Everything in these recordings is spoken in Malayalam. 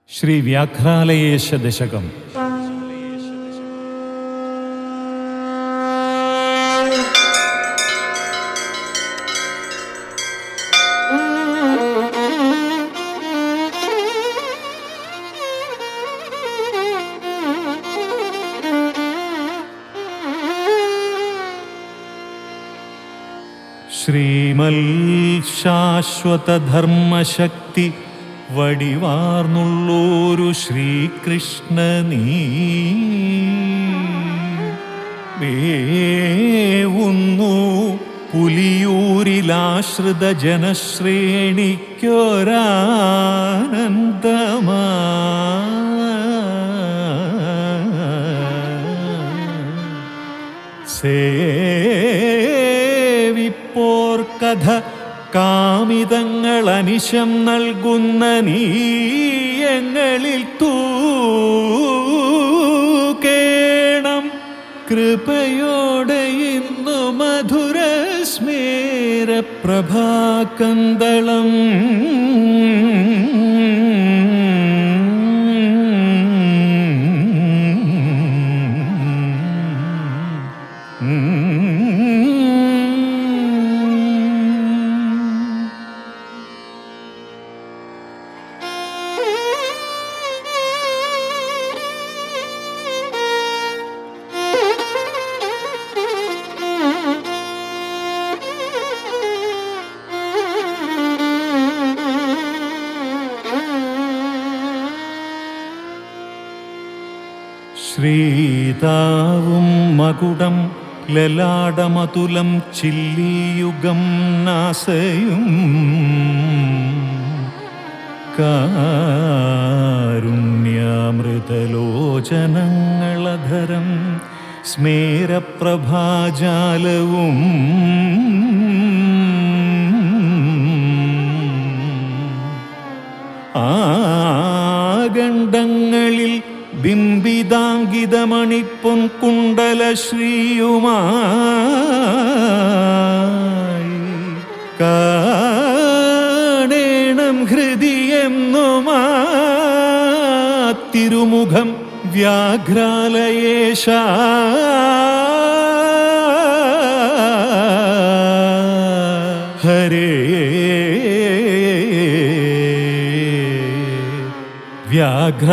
ശ്രീ വ്യാഘ്രാലയേശ ദശകം. ശ്രീമൽ ശാശ്വതധർമ്മശക്തി വടിവാർന്നുള്ളൊരു ശ്രീകൃഷ്ണ നീ വേവുന്നു പുലിയൂരിലാശ്രിത ജനശ്രേണിക്കൊരാനന്ദമാ സേവിപ്പോർ കഥ കാമിതങ്ങൾ അനിശം നൽകുന്ന നീയങ്ങളിൽ തൂക്കേണം കൃപയോടെ ഇന്നു മധുരസ്മേര പ്രഭാകന്ദളം ശ്രീതാവും മകുടം ലലാടമതുലം ചില്ലിയുഗം നാസയും കാരുണ്യാമൃതലോചനങ്ങളധരം സ്മേരപ്രഭാജാലവും ആഗണ്ഡങ്ങളിൽ ബിംബിതാങ്കിതമണിപ്പൊൻ കുണ്ടല ശ്രീയുമായി കാണേണം ഹൃദിയെന്നുമാ തിരുമുഖം വ്യാഘ്രാലയേശ ഹരേ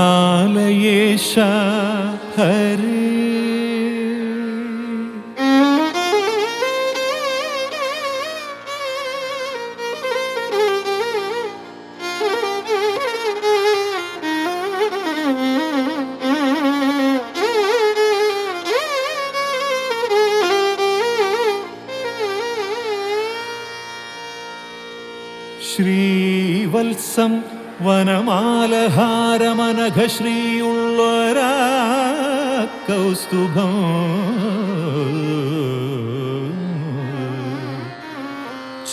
വ്യാഘ്രാലയേശ ഹരേ. ശ്രീവത്സം വനമാലഹാരമനഘശ്രീയുള്ളൊരാ കൗസ്തുഭം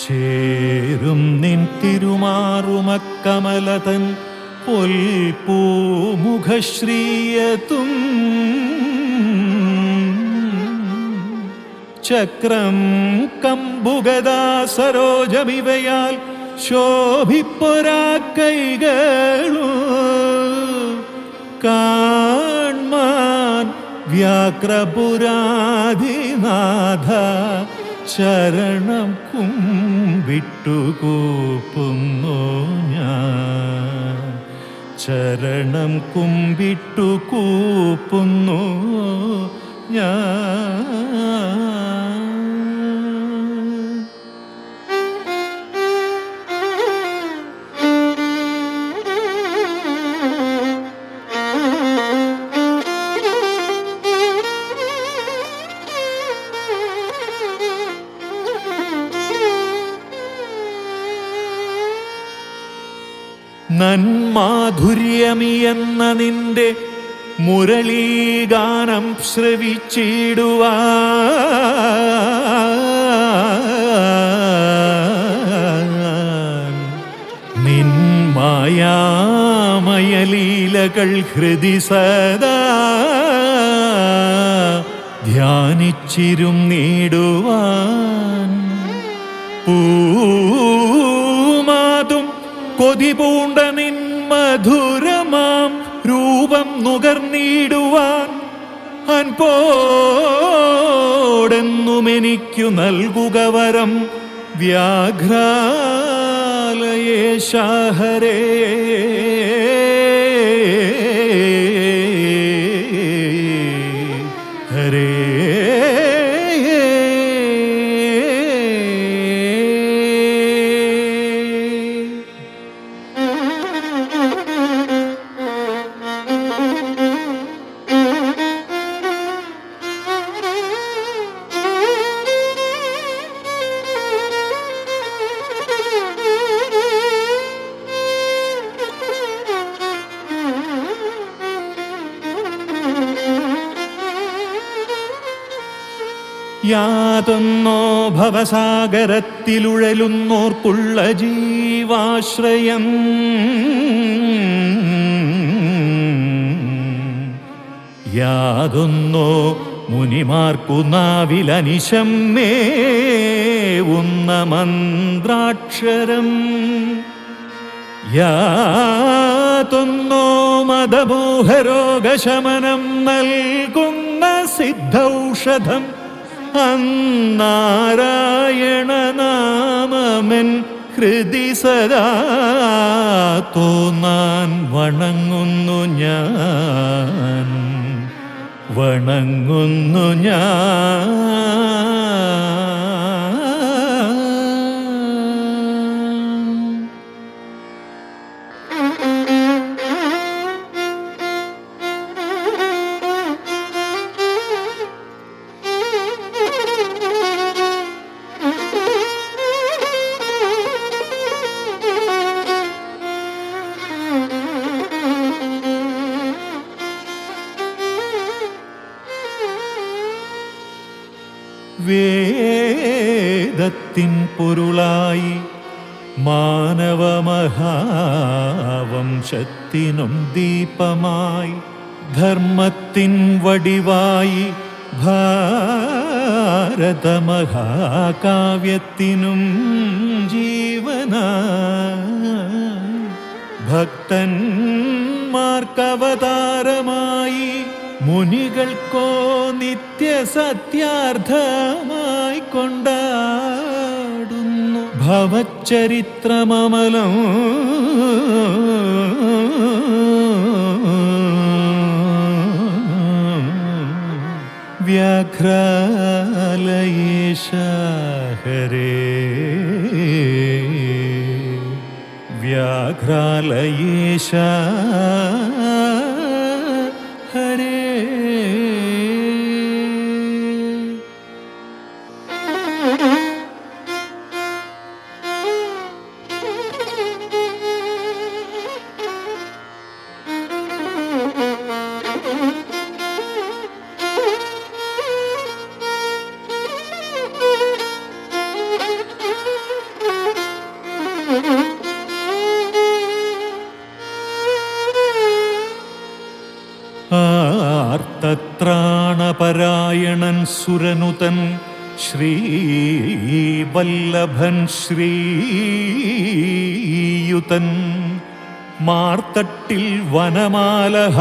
ചേരും നിൻ തിരുമാറുമക്കമലതൻ പൊൽപൂമുഖശ്രീയതും ചക്രം കമ്പുഗദാ സരോജമിവയാൽ ശോഭിപ്പൊരാ കൈകളു കാൺമാൻ വ്യാഘ്രപുരാധിനാഥ ചരണം കുമ്പിട്ടുകൂപ്പുന്നു ഞാൻ, ചരണം കുമ്പിട്ടുകൂപ്പുന്നു ഞാൻ. നന്മാധുര്യമിയെന്ന നിന്റെ മുരളീഗാനം ശ്രവിച്ചിടുവാൻ നിൻ മായാമയലീലകൾ ഹൃദി സദാ ധ്യാനിച്ചിരുന്നിടുവാൻ പൂമാതും കൊതിപൂണ്ട നിൻ മധുരമാ അപൂർവം നുകർന്നിടുവാൻ അൻപോടെന്നുമെനിക്കു നൽകുക വരം വ്യാഘ്രാലയേശ ഹരേ. ഹരേ യാതൊന്നോ ഭവസാഗരത്തിലുഴലുന്നോർക്കുള്ള ജീവാശ്രയം യാതൊന്നോ മുനിമാർക്കു നാവിലനിശം മേവുന്ന മന്ത്രാക്ഷരം യാതൊന്നോ മദമോഹരോഗശമനം നൽകുന്ന സിദ്ധൌഷധം അന്നാരായണ നാമമെൻ ഹൃദി സദാ തോന്നാൻ വണങ്ങുന്നു ഞാൻ, വണങ്ങുന്നു ഞാൻ. വേദത്തിൻ പൊരുളായി മാനവമഹാവംശത്തിനും ദീപമായി ധർമ്മത്തിൻ വടിവായി ഭാരതമഹാകാവ്യത്തിനും ജീവനായി ഭക്തന്മാർക്കവതാരമായി മുനികൾക്കോ നിത്യസത്യാർത്ഥമായി കൊണ്ടാടുന്നു ഭവചരിത്രമമലം. വ്യാഘ്രാലയേശ ഹരേ, വ്യാഘ്രാലയേശ ഹരേ. ആർത്തത്രാണപരായണൻ സുരനുതൻ ശ്രീവല്ലഭൻ ശ്രീയുതൻ മാർത്തട്ടിൽ വനമാലഹാരമണിയോൻ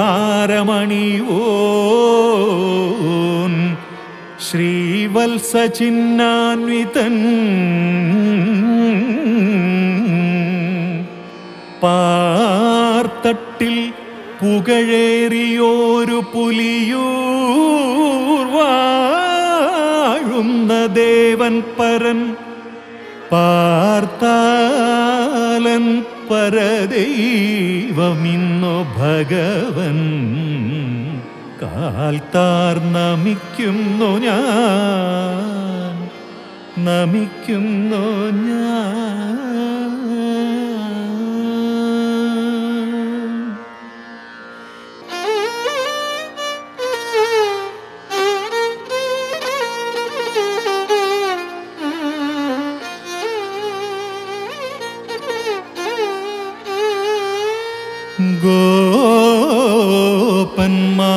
ശ്രീവത്സചിഹ്നാന്വിതൻ പാർത്തട്ടിൽ പുകഴേറിയോരു പുലിയൂർ വാഴുന്ന ദേവൻ പരൻ പാർത്താലൻ പരദൈവമിന്നു ഭഗവൻ കാൽത്താർ നമിക്കുന്നു ഞാൻ, നമിക്കുന്നു ഞാൻ.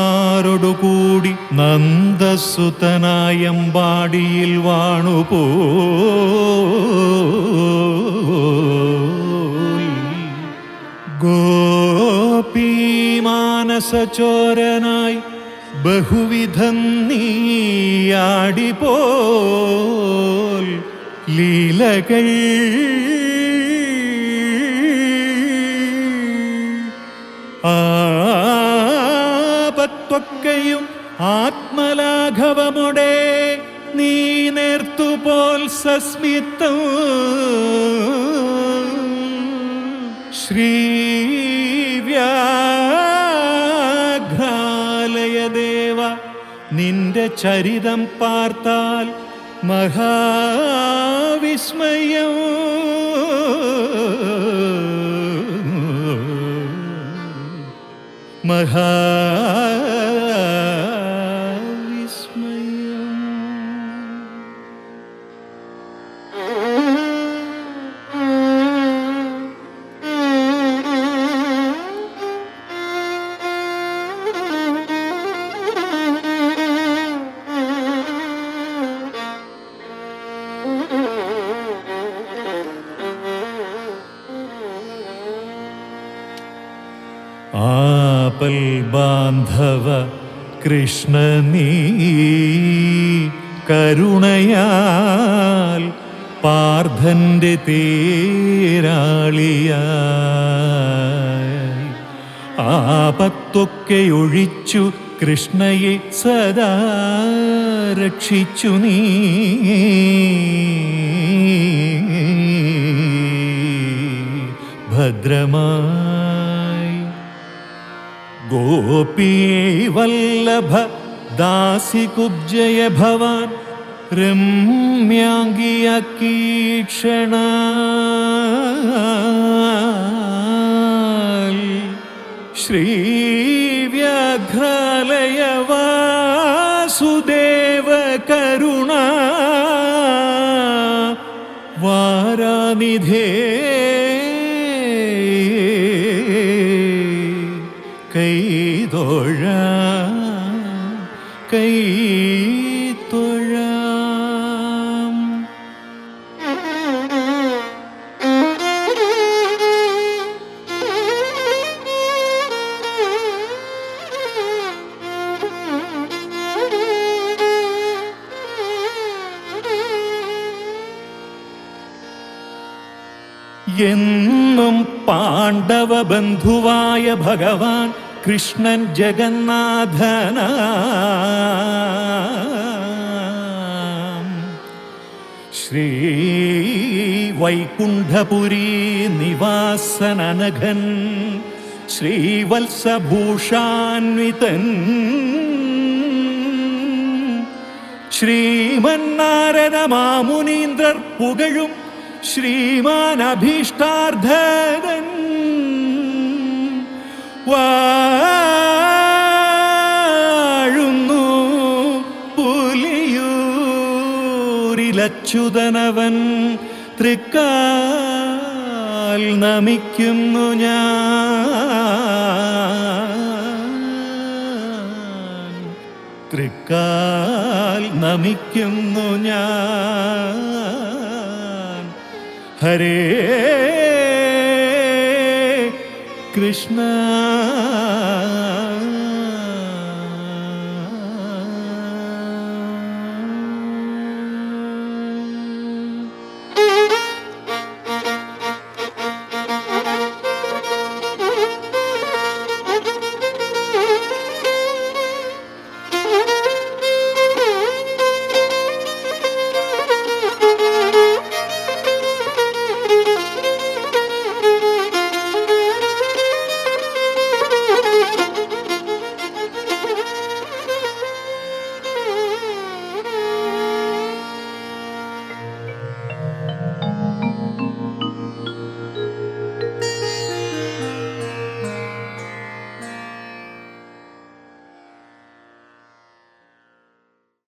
ഗോപന്മാരോടുകൂടി നന്ദസുതനായമ്പാടിയിൽ വാണുപോയി ഗോപീമാനസ മാനസചോരനായി ബഹുവിധം നീയാടിപോൽ ലീലകൾ ആപത്തൊക്കെയും ആത്മലാഘവമോടെ നീ നേർത്തുപോൽ സസ്മിതം ശ്രീവ്യാഘ്രാലയദേവ നിന്റെ ചരിതം പാർത്താൽ മഹാവിസ്മയം ആപൽ ബാന്ധവ കൃഷ്ണ നീ കരുണയാൽ പാർത്ഥന്റെ തേരാളിയായി ആപത്തൊക്കെ ഒഴിച്ചു കൃഷ്ണയെ സദാ രക്ഷിച്ചു നീ ഭദ്രമായി ഗോപീ വല്ലഭ ദാസി കുബ്ജയ ഭവാൻ രമ്യാംഗിയീക്ഷണ ശ്രീവ്യാഘ്രാലയ വാസുദേവ കരുണ വാരാനിധേ കൈതൊഴ എന്നും പാണ്ഡവ ബന്ധുവായ ഭഗവാൻ കൃഷ്ണൻ ജഗന്നാഥന ശ്രീ വൈകുണ്ഠപുരി നിവാസനനഘൻ ശ്രീവത്സഭൂഷാന്വിതൻ ശ്രീമന്നാരദ മാമുനീന്ദ്രർ പുകഴും ശ്രീമാൻ അഭീഷ്ടാർത്ഥൻ വാഴുന്നു പുലിയൂരിലച്യുതനവൻ തൃക്കാൽ നമിക്കുന്നു ഞാൻ തൃക്കാൽ നമിക്കുന്നു ഞാൻ ഹരേ കൃഷ്ണ